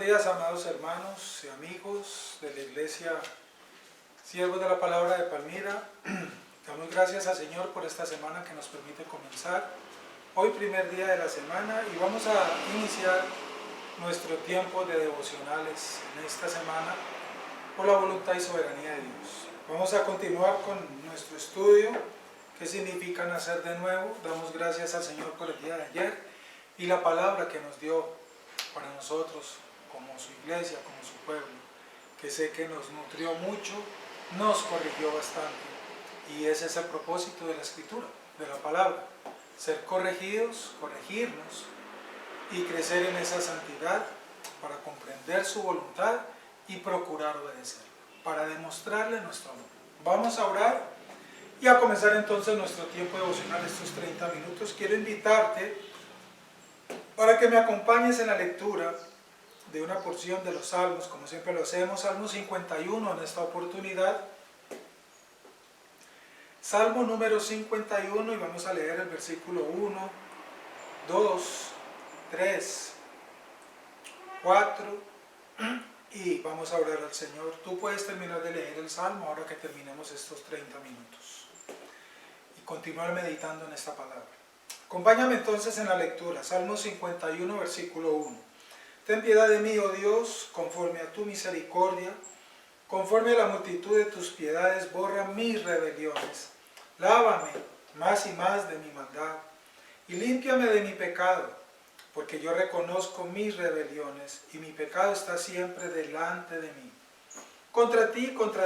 días, amados hermanos y amigos de la iglesia, siervos de la palabra de Palmira. Damos gracias al Señor por esta semana que nos permite comenzar. Hoy primer día de la semana y vamos a iniciar nuestro tiempo de devocionales en esta semana por la voluntad y soberanía de Dios. Vamos a continuar con nuestro estudio, qué significa nacer de nuevo. Damos gracias al Señor por el día de ayer y la palabra que nos dio para nosotros como su iglesia, como su pueblo, que sé que nos nutrió mucho, nos corrigió bastante, y ese es el propósito de la escritura, de la palabra, ser corregidos, corregirnos y crecer en esa santidad para comprender su voluntad y procurar obedecerla, para demostrarle nuestro amor. Vamos a orar y a comenzar entonces nuestro tiempo devocional, estos 30 minutos. Quiero invitarte para que me acompañes en la lectura de una porción de los Salmos, como siempre lo hacemos, Salmo 51 en esta oportunidad. Salmo número 51, y vamos a leer el versículo 1, 2, 3, 4, y vamos a orar al Señor. Tú puedes terminar de leer el Salmo ahora que terminemos estos 30 minutos y continuar meditando en esta palabra. Acompáñame entonces en la lectura, Salmo 51, versículo 1. Ten piedad de mí, oh Dios, conforme a tu misericordia, conforme a la multitud de tus piedades, borra mis rebeliones. Lávame más y más de mi maldad, y límpiame de mi pecado, porque yo reconozco mis rebeliones, y mi pecado está siempre delante de mí. Contra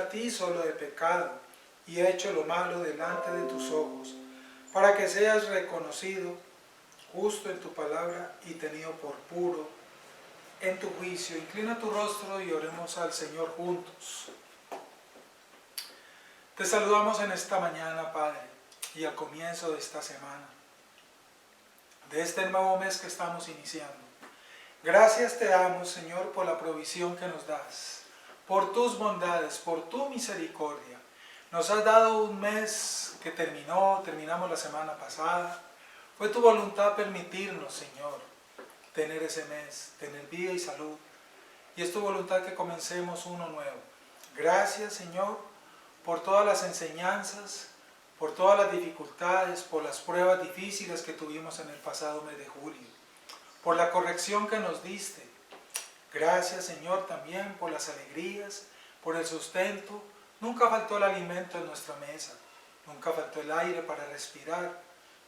ti solo he pecado, y he hecho lo malo delante de tus ojos, para que seas reconocido justo en tu palabra y tenido por puro en tu juicio. Inclina tu rostro y oremos al Señor juntos. Te saludamos en esta mañana, Padre, y al comienzo de esta semana, de este nuevo mes que estamos iniciando. Gracias te damos, Señor, por la provisión que nos das, por tus bondades, por tu misericordia. Nos has dado un mes que terminamos la semana pasada. Fue tu voluntad permitirnos, Señor, tener ese mes, tener vida y salud. Y es tu voluntad que comencemos uno nuevo. Gracias, Señor, por todas las enseñanzas, por todas las dificultades, por las pruebas difíciles que tuvimos en el pasado mes de julio, por la corrección que nos diste. Gracias, Señor, también por las alegrías, por el sustento. Nunca faltó el alimento en nuestra mesa, nunca faltó el aire para respirar,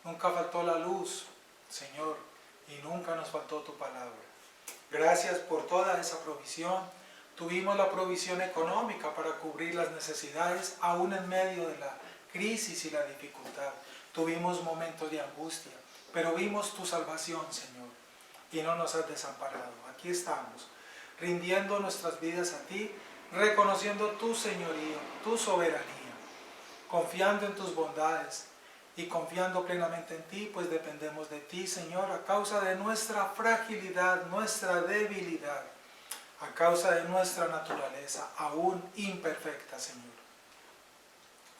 nunca faltó la luz, Señor, y nunca nos faltó tu palabra. Gracias por toda esa provisión. Tuvimos la provisión económica para cubrir las necesidades, aún en medio de la crisis y la dificultad. Tuvimos momentos de angustia, pero vimos tu salvación, Señor, y no nos has desamparado. Aquí estamos, rindiendo nuestras vidas a ti, reconociendo tu señorío, tu soberanía, confiando en tus bondades y confiando plenamente en ti, pues dependemos de ti, Señor, a causa de nuestra fragilidad, nuestra debilidad, a causa de nuestra naturaleza aún imperfecta, Señor.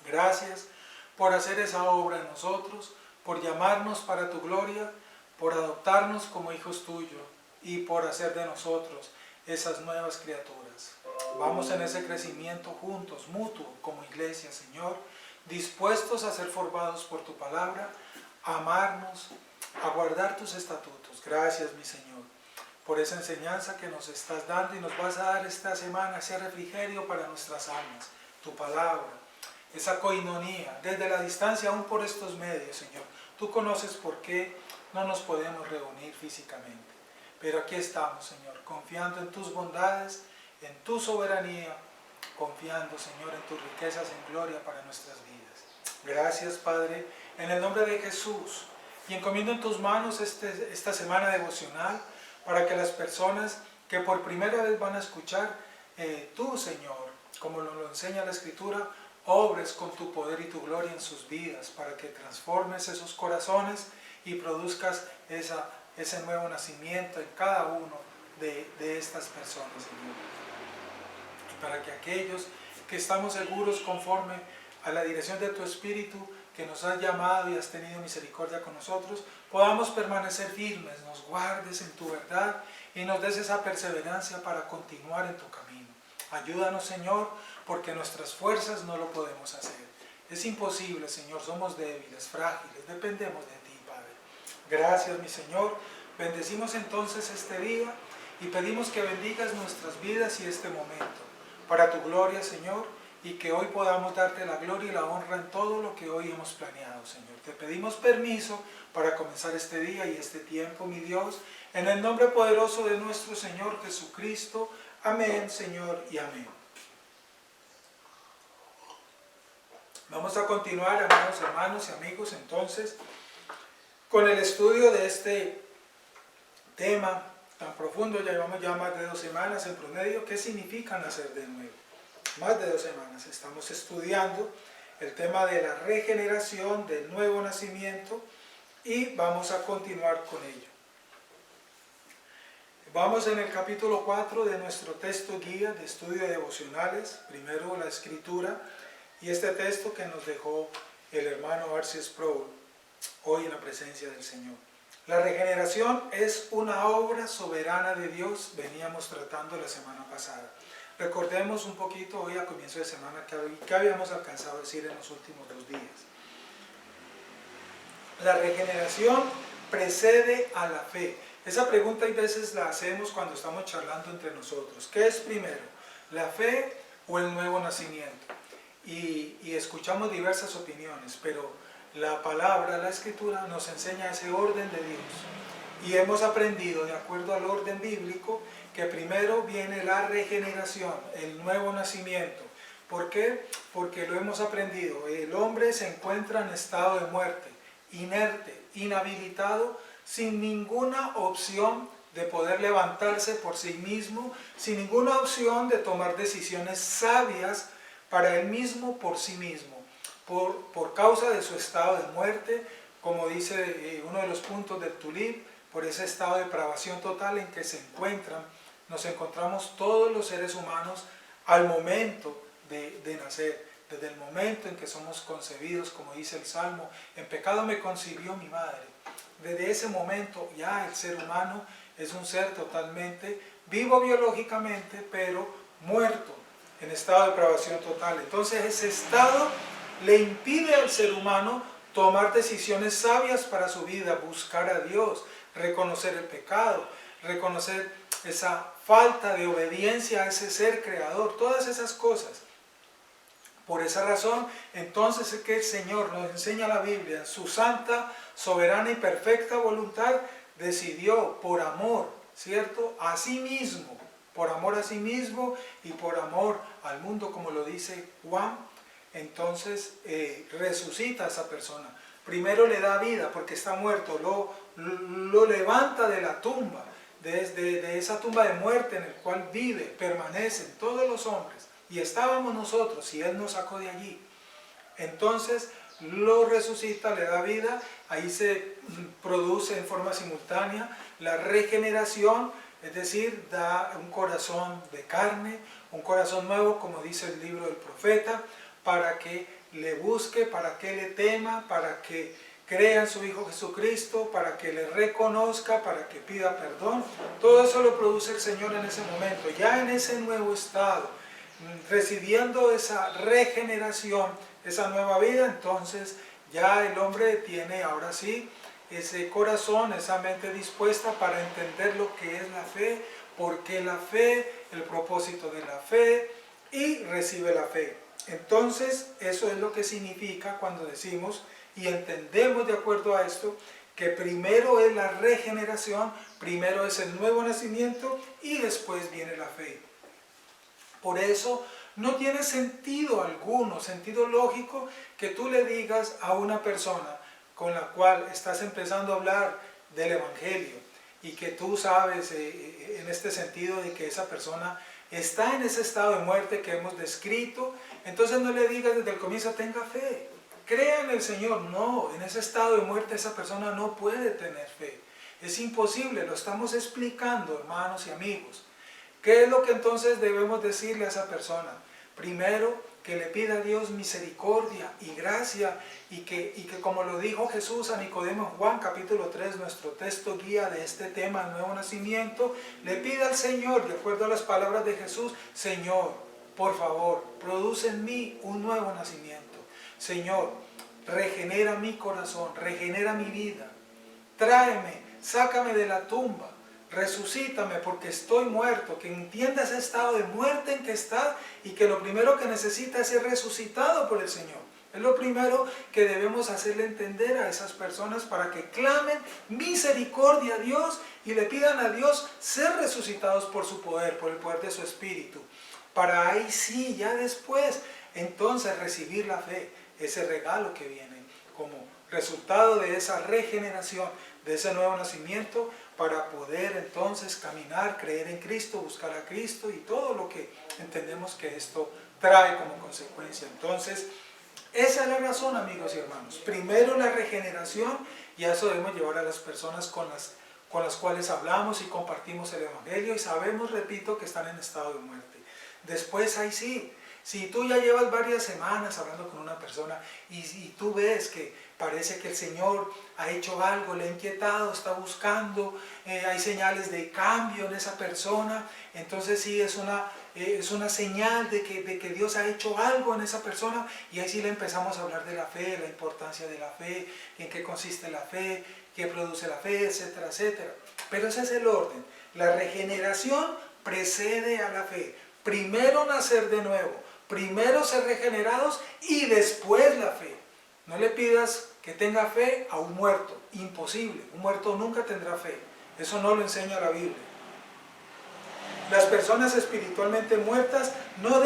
Gracias por hacer esa obra en nosotros, por llamarnos para tu gloria, por adoptarnos como hijos tuyos y por hacer de nosotros esas nuevas criaturas. Vamos en ese crecimiento juntos, mutuo, como iglesia, Señor, dispuestos a ser formados por tu palabra, a amarnos, a guardar tus estatutos. Gracias, mi Señor, por esa enseñanza que nos estás dando y nos vas a dar esta semana, ese refrigerio para nuestras almas, tu palabra, esa coinonía, desde la distancia, aún por estos medios, Señor. Tú conoces por qué no nos podemos reunir físicamente, pero aquí estamos, Señor, confiando en tus bondades, en tu soberanía, confiando, Señor, en tus riquezas en gloria para nuestras vidas. Gracias, Padre, en el nombre de Jesús, y encomiendo en tus manos esta semana devocional para que las personas que por primera vez van a escuchar tú, Señor, como lo enseña la Escritura, obres con tu poder y tu gloria en sus vidas, para que transformes esos corazones y produzcas ese nuevo nacimiento en cada uno de estas personas, Señor. Y para que aquellos que estamos seguros conforme a la dirección de tu Espíritu, que nos has llamado y has tenido misericordia con nosotros, podamos permanecer firmes, nos guardes en tu verdad y nos des esa perseverancia para continuar en tu camino. Ayúdanos, Señor, porque nuestras fuerzas no lo podemos hacer. Es imposible, Señor, somos débiles, frágiles, dependemos de ti, Padre. Gracias, mi Señor. Bendecimos entonces este día y pedimos que bendigas nuestras vidas y este momento. Para tu gloria, Señor, y que hoy podamos darte la gloria y la honra en todo lo que hoy hemos planeado, Señor. Te pedimos permiso para comenzar este día y este tiempo, mi Dios, en el nombre poderoso de nuestro Señor Jesucristo. Amén, Señor, y amén. Vamos a continuar, amados hermanos y amigos, entonces, con el estudio de este tema tan profundo. Ya llevamos ya más de 2 semanas en promedio. ¿Qué significa nacer de nuevo? Más de 2 semanas estamos estudiando el tema de la regeneración, del nuevo nacimiento, y vamos a continuar con ello. Vamos en el capítulo 4 de nuestro texto guía de estudio de devocionales, primero la escritura, y este texto que nos dejó el hermano R.C. Sproul, hoy en la presencia del Señor. La regeneración es una obra soberana de Dios, veníamos tratando la semana pasada. Recordemos un poquito hoy a comienzo de semana que habíamos alcanzado a decir en los últimos 2 días. La regeneración precede a la fe. Esa pregunta a veces la hacemos cuando estamos charlando entre nosotros. ¿Qué es primero? ¿La fe o el nuevo nacimiento? Y escuchamos diversas opiniones, pero la palabra, la escritura nos enseña ese orden de Dios. Y hemos aprendido, de acuerdo al orden bíblico, que primero viene la regeneración, el nuevo nacimiento. ¿Por qué? Porque lo hemos aprendido. El hombre se encuentra en estado de muerte, inerte, inhabilitado, sin ninguna opción de poder levantarse por sí mismo, sin ninguna opción de tomar decisiones sabias para él mismo, por sí mismo, por causa de su estado de muerte, como dice uno de los puntos del Tulip, por ese estado de depravación total en que nos encontramos todos los seres humanos al momento de nacer, desde el momento en que somos concebidos, como dice el Salmo, en pecado me concibió mi madre. Desde ese momento ya el ser humano es un ser totalmente vivo biológicamente, pero muerto, en estado de depravación total. Entonces ese estado le impide al ser humano tomar decisiones sabias para su vida, buscar a Dios, reconocer el pecado, reconocer esa falta de obediencia a ese ser creador, todas esas cosas. Por esa razón, entonces es que el Señor nos enseña la Biblia, en su santa, soberana y perfecta voluntad, decidió por amor, ¿cierto?, a sí mismo, por amor a sí mismo y por amor al mundo, como lo dice Juan, entonces resucita a esa persona. Primero le da vida porque está muerto, lo levanta de la tumba, de esa tumba de muerte en el cual vive, permanecen todos los hombres. Y estábamos nosotros, y Él nos sacó de allí. Entonces lo resucita, le da vida, ahí se produce en forma simultánea la regeneración, es decir, da un corazón de carne, un corazón nuevo, como dice el libro del profeta, para que le busque, para que le tema, para que crea en su Hijo Jesucristo, para que le reconozca, para que pida perdón. Todo eso lo produce el Señor en ese momento, ya en ese nuevo estado, recibiendo esa regeneración, esa nueva vida. Entonces ya el hombre tiene ahora sí ese corazón, esa mente dispuesta para entender lo que es la fe, por qué la fe, el propósito de la fe, y recibe la fe. Entonces eso es lo que significa cuando decimos y entendemos de acuerdo a esto que primero es la regeneración, primero es el nuevo nacimiento y después viene la fe. Por eso no tiene sentido alguno, sentido lógico, que tú le digas a una persona con la cual estás empezando a hablar del Evangelio y que tú sabes en este sentido de que esa persona está en ese estado de muerte que hemos descrito, entonces no le digas desde el comienzo tenga fe, crea en el Señor. No, en ese estado de muerte esa persona no puede tener fe, es imposible, lo estamos explicando, hermanos y amigos. ¿Qué es lo que entonces debemos decirle a esa persona? primero que le pida a Dios misericordia y gracia y que como lo dijo Jesús a Nicodemo en Juan capítulo 3, nuestro texto guía de este tema, el nuevo nacimiento, le pida al Señor, de acuerdo a las palabras de Jesús, Señor, por favor, produce en mí un nuevo nacimiento. Señor, regenera mi corazón, regenera mi vida, tráeme, sácame de la tumba, resucítame porque estoy muerto, que entienda ese estado de muerte en que está y que lo primero que necesita es ser resucitado por el Señor. Es lo primero que debemos hacerle entender a esas personas para que clamen misericordia a Dios y le pidan a Dios ser resucitados por su poder, por el poder de su Espíritu. Para ahí sí, ya después, entonces recibir la fe, ese regalo que viene como resultado de esa regeneración, de ese nuevo nacimiento, para poder entonces caminar, creer en Cristo, buscar a Cristo y todo lo que entendemos que esto trae como consecuencia. Entonces, esa es la razón, amigos y hermanos. Primero la regeneración, y a eso debemos llevar a las personas con las cuales hablamos y compartimos el Evangelio y sabemos, repito, que están en estado de muerte. Después, ahí sí, si tú ya llevas varias semanas hablando con una persona y tú ves que parece que el Señor ha hecho algo, le ha inquietado, está buscando, hay señales de cambio en esa persona, entonces sí es una señal de que Dios ha hecho algo en esa persona y ahí sí le empezamos a hablar de la fe, la importancia de la fe, en qué consiste la fe, qué produce la fe, etcétera, etcétera. Pero ese es el orden. La regeneración precede a la fe. Primero nacer de nuevo, primero ser regenerados y después la fe. No le pidas que tenga fe a un muerto, imposible, un muerto nunca tendrá fe, eso no lo enseña la Biblia. Las personas espiritualmente muertas no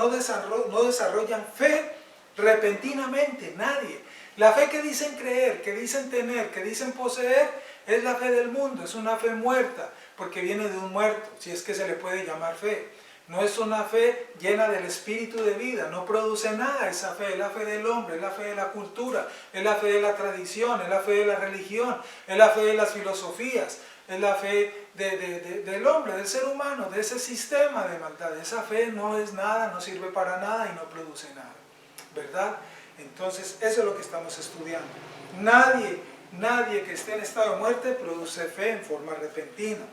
desarrollan fe repentinamente, nadie. La fe que dicen creer, que dicen tener, que dicen poseer, es la fe del mundo, es una fe muerta, porque viene de un muerto, si es que se le puede llamar fe. No es una fe llena del espíritu de vida, no produce nada esa fe, es la fe del hombre, es la fe de la cultura, es la fe de la tradición, es la fe de la religión, es la fe de las filosofías, es la fe del hombre, del ser humano, de ese sistema de maldad. Esa fe no es nada, no sirve para nada y no produce nada, ¿verdad? Entonces eso es lo que estamos estudiando. Nadie que esté en estado de muerte produce fe en forma repentina.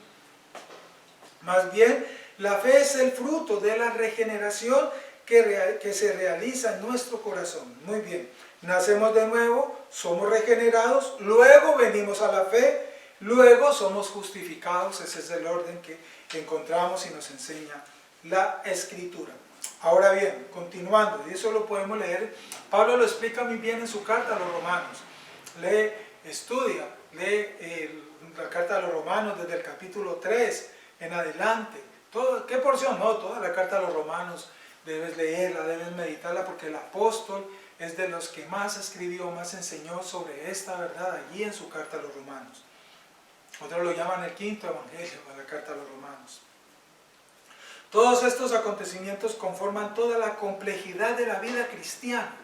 Más bien, la fe es el fruto de la regeneración que se realiza en nuestro corazón. Muy bien, nacemos de nuevo, somos regenerados, luego venimos a la fe, luego somos justificados. Ese es el orden que encontramos y nos enseña la Escritura. Ahora bien, continuando, y eso lo podemos leer, Pablo lo explica muy bien en su carta a los Romanos. Estudia la carta a los Romanos desde el capítulo 3 en adelante. ¿Qué porción? No, toda la carta a los Romanos debes leerla, debes meditarla, porque el apóstol es de los que más escribió, más enseñó sobre esta verdad allí en su carta a los Romanos. Otros lo llaman el quinto evangelio, la carta a los Romanos. Todos estos acontecimientos conforman toda la complejidad de la vida cristiana.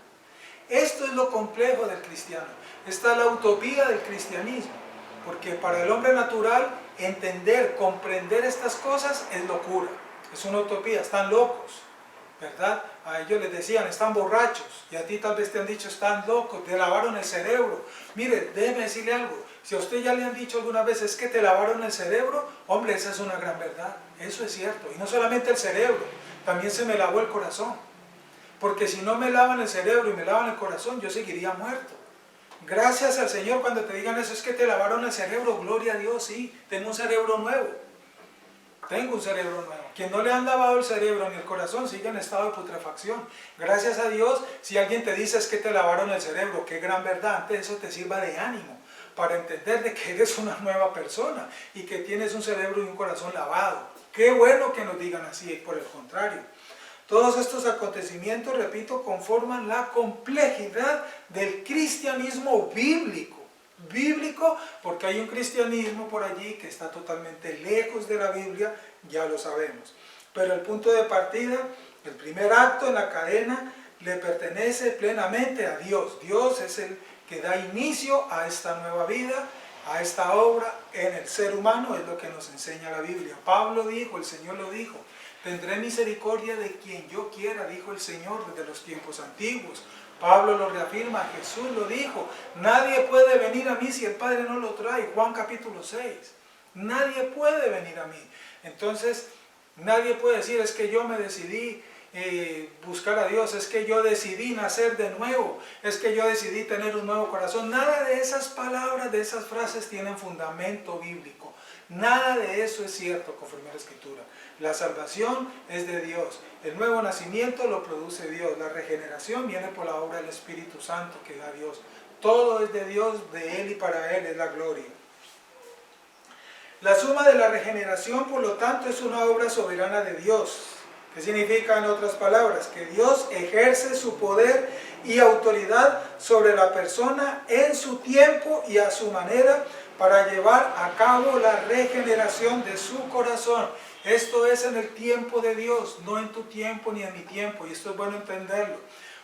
Esto es lo complejo del cristiano. Esta es la utopía del cristianismo, porque para el hombre natural entender, comprender estas cosas es locura, es una utopía, están locos, ¿verdad? A ellos les decían, están borrachos, y a ti tal vez te han dicho, están locos, te lavaron el cerebro. Mire, déjeme decirle algo, si a usted ya le han dicho alguna vez, es que te lavaron el cerebro, hombre, esa es una gran verdad, eso es cierto, y no solamente el cerebro, también se me lavó el corazón, porque si no me lavan el cerebro y me lavan el corazón, yo seguiría muerto. Gracias al Señor cuando te digan eso, es que te lavaron el cerebro, gloria a Dios, sí, tengo un cerebro nuevo. Tengo un cerebro nuevo. Quien no le han lavado el cerebro ni el corazón sigue en estado de putrefacción. Gracias a Dios, si alguien te dice es que te lavaron el cerebro, qué gran verdad, antes eso te sirva de ánimo, para entender de que eres una nueva persona y que tienes un cerebro y un corazón lavado. Qué bueno que nos digan así, por el contrario. Todos estos acontecimientos, repito, conforman la complejidad del cristianismo bíblico. Bíblico porque hay un cristianismo por allí que está totalmente lejos de la Biblia, ya lo sabemos. Pero el punto de partida, el primer acto en la cadena, le pertenece plenamente a Dios. Dios es el que da inicio a esta nueva vida, a esta obra en el ser humano, es lo que nos enseña la Biblia. Pablo dijo, el Señor lo dijo, Tendré misericordia de quien yo quiera, dijo el Señor desde los tiempos antiguos. Pablo lo reafirma, Jesús lo dijo, nadie puede venir a mí si el Padre no lo trae, Juan capítulo 6. Nadie puede venir a mí. Entonces, nadie puede decir, es que yo me decidí buscar a Dios, es que yo decidí nacer de nuevo, es que yo decidí tener un nuevo corazón. Nada de esas palabras, de esas frases tienen fundamento bíblico. Nada de eso es cierto conforme a la Escritura. La salvación es de Dios, el nuevo nacimiento lo produce Dios, la regeneración viene por la obra del Espíritu Santo que da Dios. Todo es de Dios, de Él y para Él es la gloria. La suma de la regeneración, por lo tanto, es una obra soberana de Dios. ¿Qué significa, en otras palabras? Que Dios ejerce su poder y autoridad sobre la persona en su tiempo y a su manera para llevar a cabo la regeneración de su corazón. Esto es en el tiempo de Dios, no en tu tiempo ni en mi tiempo, y esto es bueno entenderlo,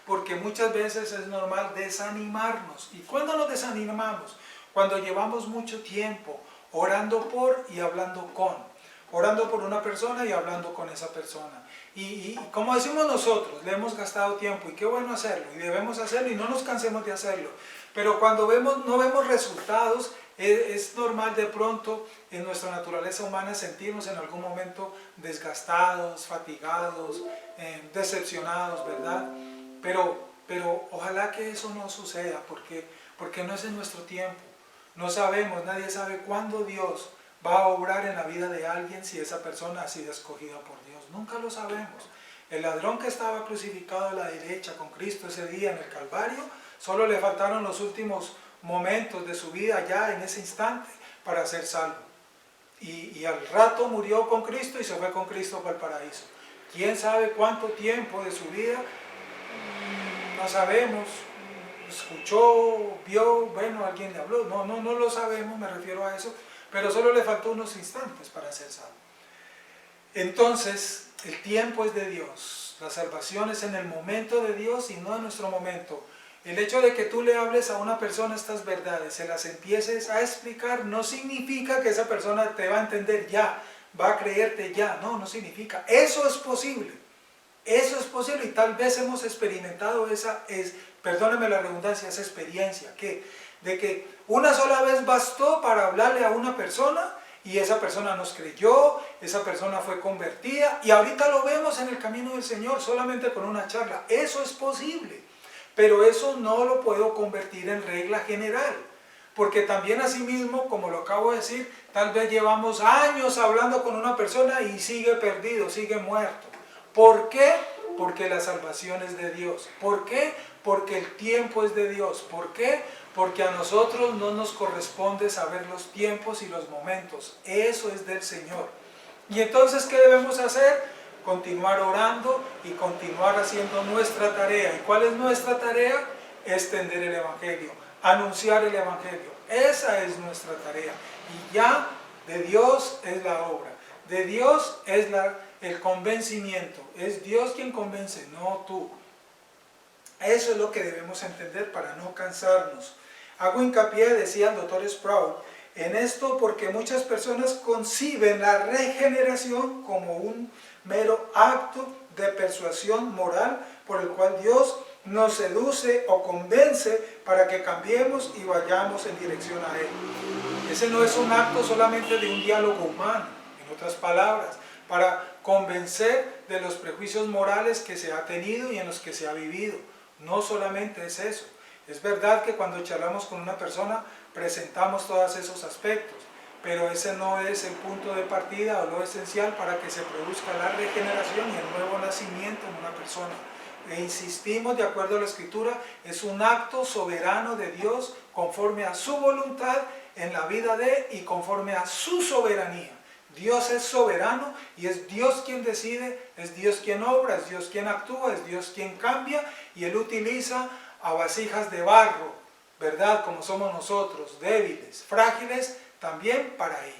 porque muchas veces es normal desanimarnos. ¿Y cuándo nos desanimamos? Cuando llevamos mucho tiempo orando por y hablando con, orando por una persona y hablando con esa persona. Y como decimos nosotros, le hemos gastado tiempo y qué bueno hacerlo, y debemos hacerlo y no nos cansemos de hacerlo. Pero cuando no vemos resultados, es normal de pronto en nuestra naturaleza humana sentirnos en algún momento desgastados, fatigados, decepcionados, ¿verdad? Pero ojalá que eso no suceda, porque no es en nuestro tiempo. No sabemos, nadie sabe cuándo Dios va a obrar en la vida de alguien si esa persona ha sido escogida por Dios. Nunca lo sabemos. El ladrón que estaba crucificado a la derecha con Cristo ese día en el Calvario, solo le faltaron los últimos momentos de su vida ya en ese instante para ser salvo. Y al rato murió con Cristo y se fue con Cristo para el paraíso. ¿Quién sabe cuánto tiempo de su vida? No sabemos. Escuchó, vio, bueno, alguien le habló. No lo sabemos, me refiero a eso. Pero solo le faltó unos instantes para ser salvo. Entonces, el tiempo es de Dios. La salvación es en el momento de Dios y no en nuestro momento. El hecho de que tú le hables a una persona estas verdades, se las empieces a explicar, no significa que esa persona te va a entender ya, va a creerte ya. No significa. Eso es posible. Eso es posible y tal vez hemos experimentado perdóneme la redundancia, esa experiencia, de que una sola vez bastó para hablarle a una persona y esa persona nos creyó, esa persona fue convertida y ahorita lo vemos en el camino del Señor solamente con una charla. Eso es posible, pero eso no lo puedo convertir en regla general, porque también asimismo, como lo acabo de decir, tal vez llevamos años hablando con una persona y sigue perdido, sigue muerto. ¿Por qué? Porque la salvación es de Dios. ¿Por qué? Porque el tiempo es de Dios. ¿Por qué? Porque a nosotros no nos corresponde saber los tiempos y los momentos. Eso es del Señor. Y entonces, ¿qué debemos hacer? Continuar orando y continuar haciendo nuestra tarea. ¿Y cuál es nuestra tarea? Extender el Evangelio, anunciar el Evangelio. Esa es nuestra tarea. Y ya de Dios es la obra. De Dios es el convencimiento. Es Dios quien convence, no tú. Eso es lo que debemos entender para no cansarnos. Hago hincapié, decía el doctor Sproul, en esto porque muchas personas conciben la regeneración como un mero acto de persuasión moral por el cual Dios nos seduce o convence para que cambiemos y vayamos en dirección a Él. Ese no es un acto solamente de un diálogo humano, en otras palabras, para convencer de los prejuicios morales que se ha tenido y en los que se ha vivido. No solamente es eso. Es verdad que cuando charlamos con una persona presentamos todos esos aspectos, pero ese no es el punto de partida o lo esencial para que se produzca la regeneración y el nuevo nacimiento en una persona. E insistimos, de acuerdo a la Escritura, es un acto soberano de Dios conforme a su voluntad en la vida de y conforme a su soberanía. Dios es soberano y es Dios quien decide, es Dios quien obra, es Dios quien actúa, es Dios quien cambia y Él utiliza a vasijas de barro, ¿verdad? Como somos nosotros, débiles, frágiles, también para ello.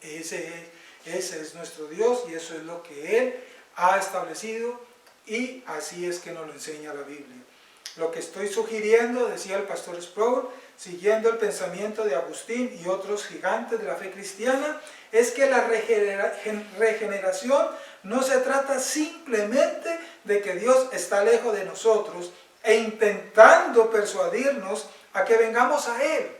Ese es nuestro Dios y eso es lo que Él ha establecido y así es que nos lo enseña la Biblia. Lo que estoy sugiriendo, decía el pastor Sproul, siguiendo el pensamiento de Agustín y otros gigantes de la fe cristiana, es que la regeneración No se trata simplemente de que Dios está lejos de nosotros e intentando persuadirnos a que vengamos a Él.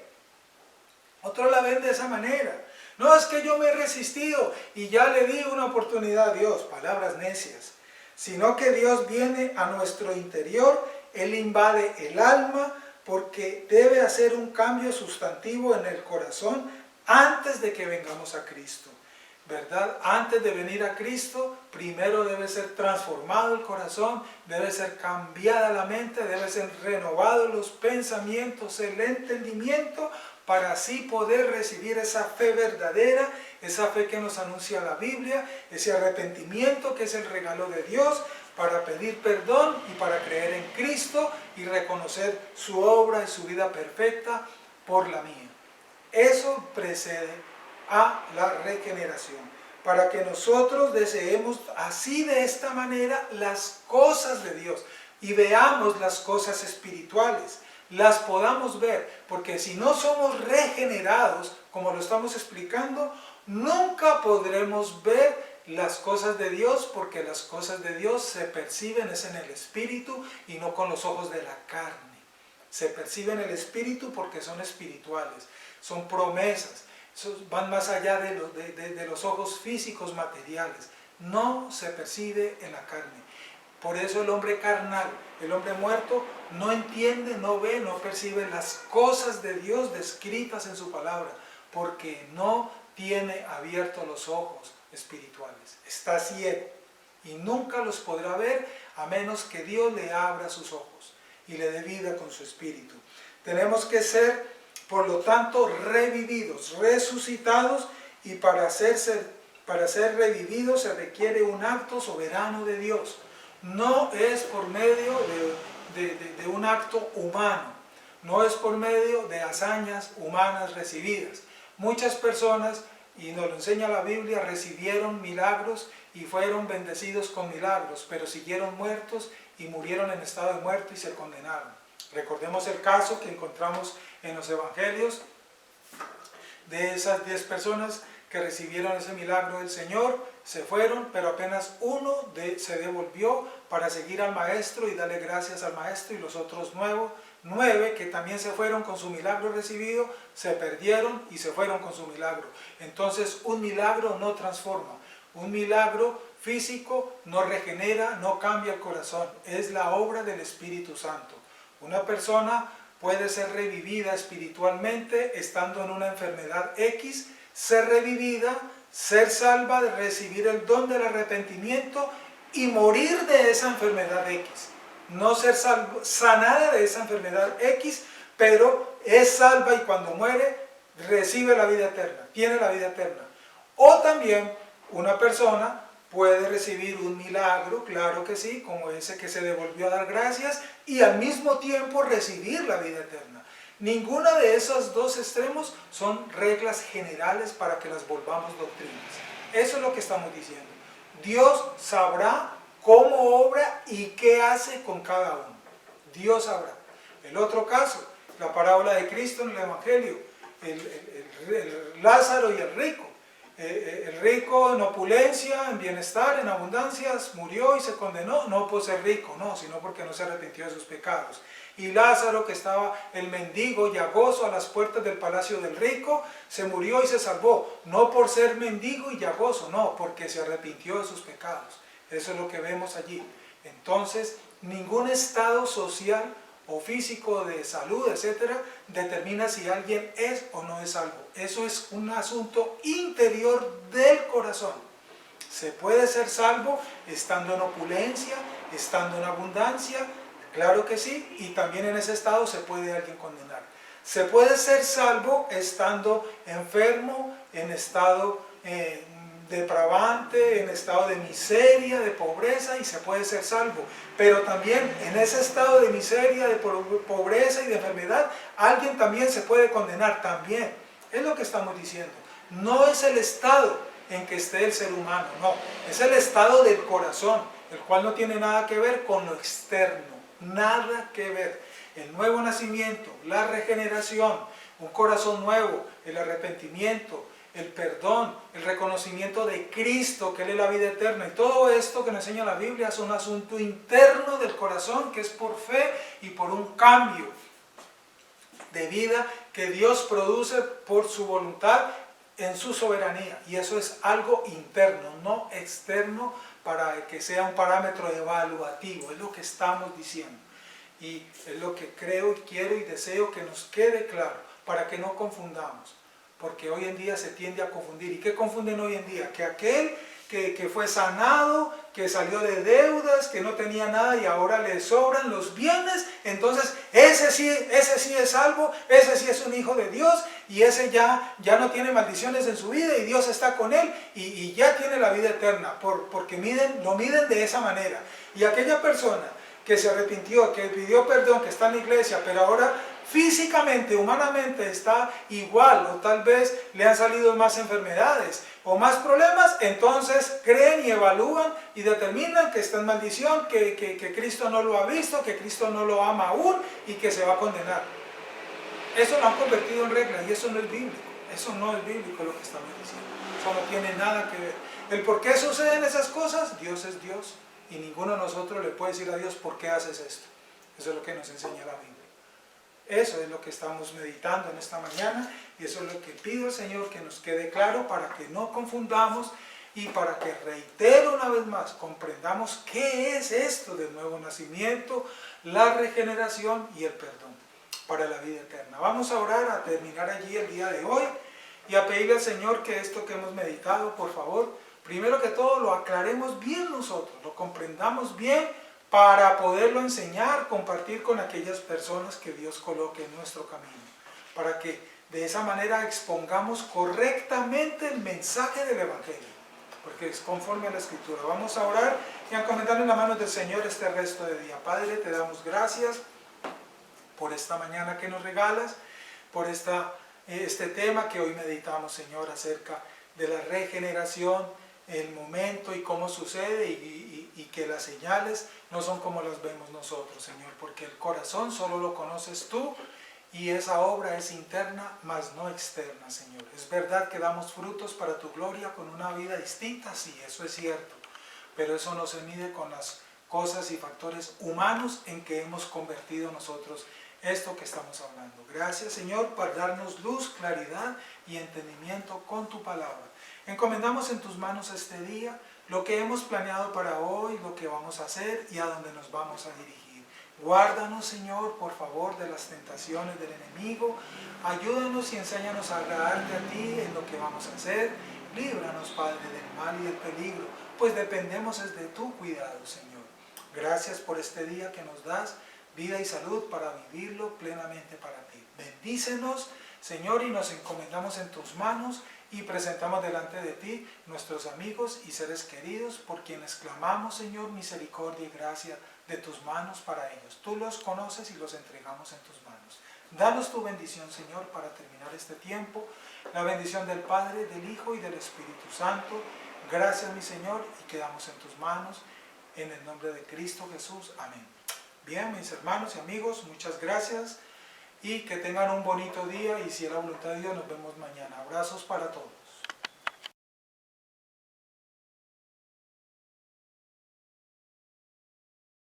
Otros la ven de esa manera. No, es que yo me he resistido y ya le di una oportunidad a Dios. Palabras necias. Sino que Dios viene a nuestro interior, Él invade el alma porque debe hacer un cambio sustantivo en el corazón antes de que vengamos a Cristo. ¿Verdad? Antes de venir a Cristo, primero debe ser transformado el corazón, debe ser cambiada la mente, debe ser renovados los pensamientos, el entendimiento, para así poder recibir esa fe verdadera, esa fe que nos anuncia la Biblia, ese arrepentimiento que es el regalo de Dios, para pedir perdón y para creer en Cristo y reconocer su obra y su vida perfecta por la mía. Eso precede a la regeneración, para que nosotros deseemos así de esta manera las cosas de Dios y veamos las cosas espirituales, las podamos ver, porque si no somos regenerados, como lo estamos explicando, nunca podremos ver las cosas de Dios, porque las cosas de Dios se perciben es en el espíritu y no con los ojos de la carne. Se perciben en el espíritu porque son espirituales, son promesas, van más allá de los ojos físicos materiales, no se percibe en la carne. Por eso el hombre carnal, el hombre muerto, no entiende, no ve, no percibe las cosas de Dios descritas en su palabra, porque no tiene abiertos los ojos espirituales, está ciego y nunca los podrá ver a menos que Dios le abra sus ojos y le dé vida con su espíritu. Tenemos que ser, por lo tanto, revividos, resucitados, y para ser revividos se requiere un acto soberano de Dios. No es por medio de un acto humano, no es por medio de hazañas humanas recibidas. Muchas personas, y nos lo enseña la Biblia, recibieron milagros y fueron bendecidos con milagros, pero siguieron muertos y murieron en estado de muerte y se condenaron. Recordemos el caso que encontramos en los evangelios de esas 10 personas que recibieron ese milagro del Señor, se fueron, pero apenas uno se devolvió para seguir al maestro y darle gracias al maestro, y los otros 9 que también se fueron con su milagro recibido, se perdieron y se fueron con su milagro. Entonces un milagro no transforma, un milagro físico no regenera, no cambia el corazón, es la obra del Espíritu Santo. Una persona puede ser revivida espiritualmente estando en una enfermedad X, ser revivida, ser salva, de recibir el don del arrepentimiento y morir de esa enfermedad X. No ser sanada de esa enfermedad X, pero es salva y cuando muere recibe la vida eterna, tiene la vida eterna. O también una persona puede recibir un milagro, claro que sí, como ese que se devolvió a dar gracias, y al mismo tiempo recibir la vida eterna. Ninguna de esos dos extremos son reglas generales para que las volvamos doctrinas. Eso es lo que estamos diciendo. Dios sabrá cómo obra y qué hace con cada uno. Dios sabrá. El otro caso, la parábola de Cristo en el Evangelio, el Lázaro y el rico. El rico en opulencia, en bienestar, en abundancias, murió y se condenó, no por ser rico, no, sino porque no se arrepintió de sus pecados. Y Lázaro, que estaba el mendigo llagoso a las puertas del palacio del rico, se murió y se salvó, no por ser mendigo y llagoso, no, porque se arrepintió de sus pecados. Eso es lo que vemos allí. Entonces, ningún estado social o físico de salud, etcétera, determina si alguien es o no es salvo. Eso es un asunto interior del corazón. Se puede ser salvo estando en opulencia, estando en abundancia, claro que sí, y también en ese estado se puede alguien condenar. Se puede ser salvo estando enfermo, en estado depravante, en estado de miseria, de pobreza, y se puede ser salvo. Pero también en ese estado de miseria, de pobreza y de enfermedad, alguien también se puede condenar, también. Es lo que estamos diciendo. No es el estado en que esté el ser humano, no. Es el estado del corazón, el cual no tiene nada que ver con lo externo. Nada que ver. El nuevo nacimiento, la regeneración, un corazón nuevo, el arrepentimiento, el perdón, el reconocimiento de Cristo, que Él es la vida eterna. Y todo esto que nos enseña la Biblia es un asunto interno del corazón, que es por fe y por un cambio de vida que Dios produce por su voluntad en su soberanía. Y eso es algo interno, no externo, para que sea un parámetro evaluativo. Es lo que estamos diciendo. Y es lo que creo y quiero y deseo que nos quede claro, para que no confundamos. Porque hoy en día se tiende a confundir. ¿Y qué confunden hoy en día? Que aquel que fue sanado, que salió de deudas, que no tenía nada y ahora le sobran los bienes, entonces ese sí es salvo, ese sí es un hijo de Dios, y ese ya no tiene maldiciones en su vida y Dios está con él y ya tiene la vida eterna, porque lo miden de esa manera. Y aquella persona que se arrepintió, que pidió perdón, que está en la iglesia, pero ahora físicamente, humanamente está igual, o tal vez le han salido más enfermedades o más problemas, entonces creen y evalúan y determinan que está en maldición, que Cristo no lo ha visto, que Cristo no lo ama aún y que se va a condenar. Eso lo han convertido en regla y eso no es bíblico. Eso no es bíblico lo que estamos diciendo. Eso no tiene nada que ver. El por qué suceden esas cosas, Dios es Dios. Y ninguno de nosotros le puede decir a Dios, ¿por qué haces esto? Eso es lo que nos enseña la Biblia. Eso es lo que estamos meditando en esta mañana y eso es lo que pido al Señor que nos quede claro para que no confundamos y para que, reitero una vez más, comprendamos qué es esto del nuevo nacimiento, la regeneración y el perdón para la vida eterna. Vamos a orar, a terminar allí el día de hoy y a pedirle al Señor que esto que hemos meditado, por favor, primero que todo lo aclaremos bien nosotros, lo comprendamos bien, para poderlo enseñar, compartir con aquellas personas que Dios coloque en nuestro camino, para que de esa manera expongamos correctamente el mensaje del Evangelio, porque es conforme a la Escritura. Vamos a orar y a encomendar en las manos del Señor este resto de día. Padre, te damos gracias por esta mañana que nos regalas, por este tema que hoy meditamos, Señor, acerca de la regeneración, el momento y cómo sucede y que las señales no son como las vemos nosotros, Señor, porque el corazón solo lo conoces tú y esa obra es interna, mas no externa, Señor. Es verdad que damos frutos para tu gloria con una vida distinta, sí, eso es cierto, pero eso no se mide con las cosas y factores humanos en que hemos convertido nosotros esto que estamos hablando. Gracias, Señor, por darnos luz, claridad y entendimiento con tu palabra. Encomendamos en tus manos este día lo que hemos planeado para hoy, lo que vamos a hacer y a dónde nos vamos a dirigir. Guárdanos, Señor, por favor, de las tentaciones del enemigo. Ayúdanos y enséñanos a agradarte a ti en lo que vamos a hacer. Líbranos, Padre, del mal y del peligro, pues dependemos de tu cuidado, Señor. Gracias por este día que nos das, vida y salud para vivirlo plenamente para ti. Bendícenos, Señor, y nos encomendamos en tus manos y presentamos delante de ti nuestros amigos y seres queridos por quienes clamamos, Señor, misericordia y gracia de tus manos para ellos. Tú los conoces y los entregamos en tus manos. Danos tu bendición, Señor, para terminar este tiempo. La bendición del Padre, del Hijo y del Espíritu Santo. Gracias, mi Señor, y quedamos en tus manos. En el nombre de Cristo Jesús. Amén. Bien, mis hermanos y amigos, muchas gracias. Y que tengan un bonito día y si es la voluntad de Dios nos vemos mañana. Abrazos para todos.